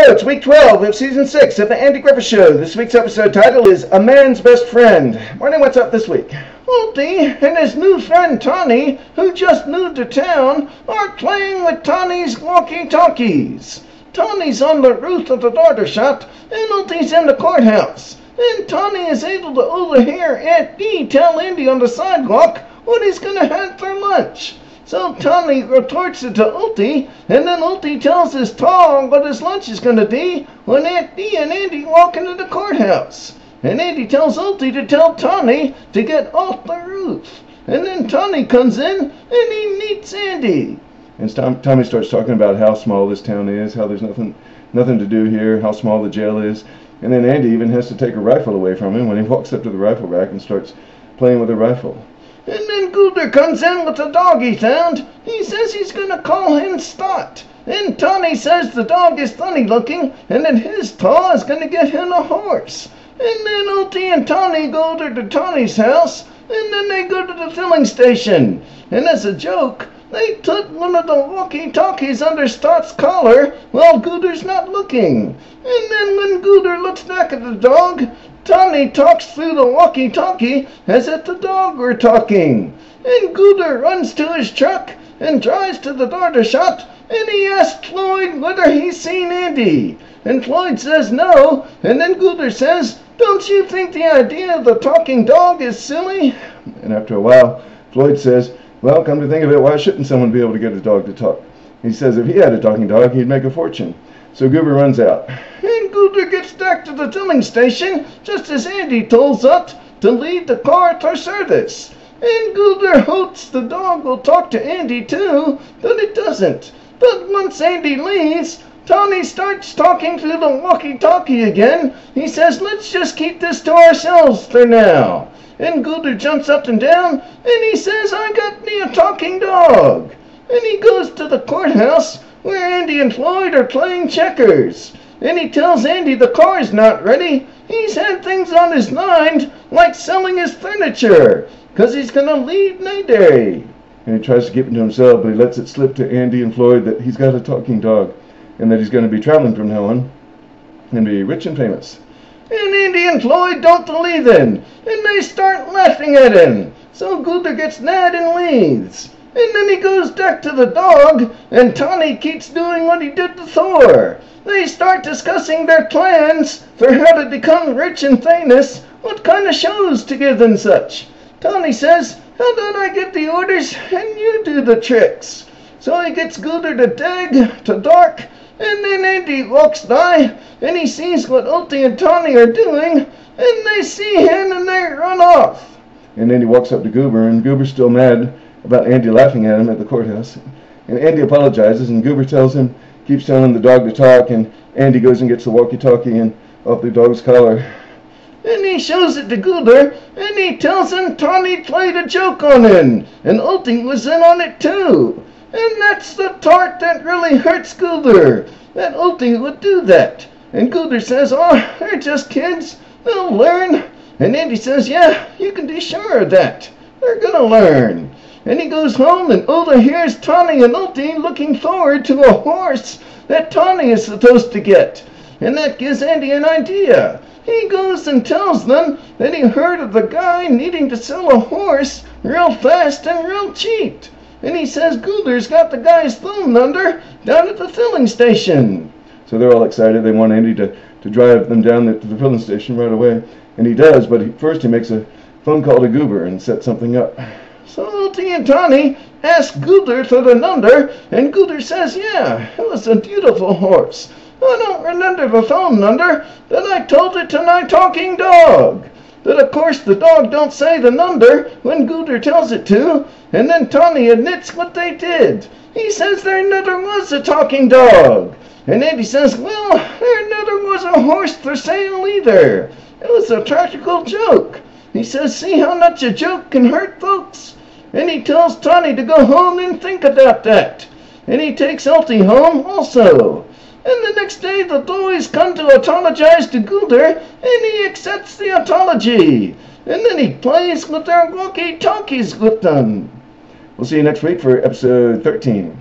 It's week 12 of season 6 of the Andy Griffith Show. This week's episode title is A Man's Best Friend. Morning, what's up this week? Ulti and his new friend Tawny, who just moved to town, are playing with Tawny's walkie-talkies. Tawny's on the roof of the daughter shop, and Ulti's in the courthouse. And Tawny is able to overhear Aunt Dee tell Andy on the sidewalk what he's going to have for lunch. So Tawny retorts it to Ulti, and then Ulti tells his Taw what his lunch is going to be when Aunt Dee and Andy walk into the courthouse. And Andy tells Ulti to tell Tawny to get off the roof. And then Tawny comes in, and he meets Andy. And Tommy starts talking about how small this town is, how there's nothing to do here, how small the jail is. And then Andy even has to take a rifle away from him when he walks up to the rifle rack and starts playing with a rifle. And then Gooder comes in with the dog he found. He says he's going to call him Stott. And Tawny says the dog is funny looking and that his Taw is going to get him a horse. And then Ulti and Tawny go over to Tawny's house, and then they go to the filling station. And as a joke, they took one of the walkie-talkies under Stott's collar while Gooder's not looking. And then when Gooder looks back at the dog, Tawny talks through the walkie-talkie as if the dog were talking. And Gooder runs to his truck and drives to the daughter shop, and he asks Floyd whether he's seen Andy. And Floyd says no, and then Gooder says, "Don't you think the idea of the talking dog is silly?" And after a while, Floyd says, "Well, come to think of it, why shouldn't someone be able to get a dog to talk?" He says if he had a talking dog, he'd make a fortune. So Goober runs out. And Gooder gets back to the filling station just as Andy tolls up to leave the car for service. And Gooder hopes the dog will talk to Andy too, but it doesn't. But once Andy leaves, Tawny starts talking through the walkie-talkie again. He says, "Let's just keep this to ourselves for now." And Gooder jumps up and down, and he says, "I got me a talking dog." And he goes to the courthouse, where Andy and Floyd are playing checkers. And he tells Andy the car's not ready. He's had things on his mind, like selling his furniture, 'cause he's going to leave Mayday. And he tries to keep it to himself, but he lets it slip to Andy and Floyd that he's got a talking dog, and that he's going to be traveling from now on, and be rich and famous. And Andy and Floyd don't believe him, and they start laughing at him. So Gooder gets mad and leaves. And then he goes back to the dog, and Tawny keeps doing what he did to Thor. They start discussing their plans for how to become rich and famous, what kind of shows to give and such. Tawny says, "How about I get the orders and you do the tricks?" So he gets Gooder to dig, to dark, and then Andy walks by, and he sees what Ulti and Tawny are doing, and they see him and they run off. And then he walks up to Goober, and Goober's still mad about Andy laughing at him at the courthouse. And Andy apologizes, and Goober keeps telling the dog to talk, and Andy goes and gets the walkie-talkie and off the dog's collar. And he shows it to Goober, and he tells him Tawny played a joke on him, and Ulti was in on it too. And that's the part that really hurts Goober, that Ulti would do that. And Goober says, "Oh, they're just kids, they'll learn." And Andy says, "Yeah, you can be sure of that. They're gonna learn." And he goes home and overhears Tawny and Ulti looking forward to a horse that Tawny is supposed to get. And that gives Andy an idea. He goes and tells them that he heard of the guy needing to sell a horse real fast and real cheap. And he says Gooder's got the guy's phone number down at the filling station. So they're all excited. They want Andy to drive them down to the filling station right away. And he does, but first he makes a phone call to Goober and sets something up. So Ulti and Tawny ask Gooder for the number, and Gooder says, "Yeah, it was a beautiful horse. I don't remember the phone number, but I told it to my talking dog." But of course the dog don't say the number when Gooder tells it to, and then Tawny admits what they did. He says there never was a talking dog. And Andy says, "Well, there never was a horse for sale either. It was a practical joke." He says, "See how much a joke can hurt folks?" And he tells Tawny to go home and think about that. And he takes Ulti home also. And the next day the boys come to apologize to Gooder, and he accepts the apology. And then he plays with their walkie-talkies with them. We'll see you next week for episode 13.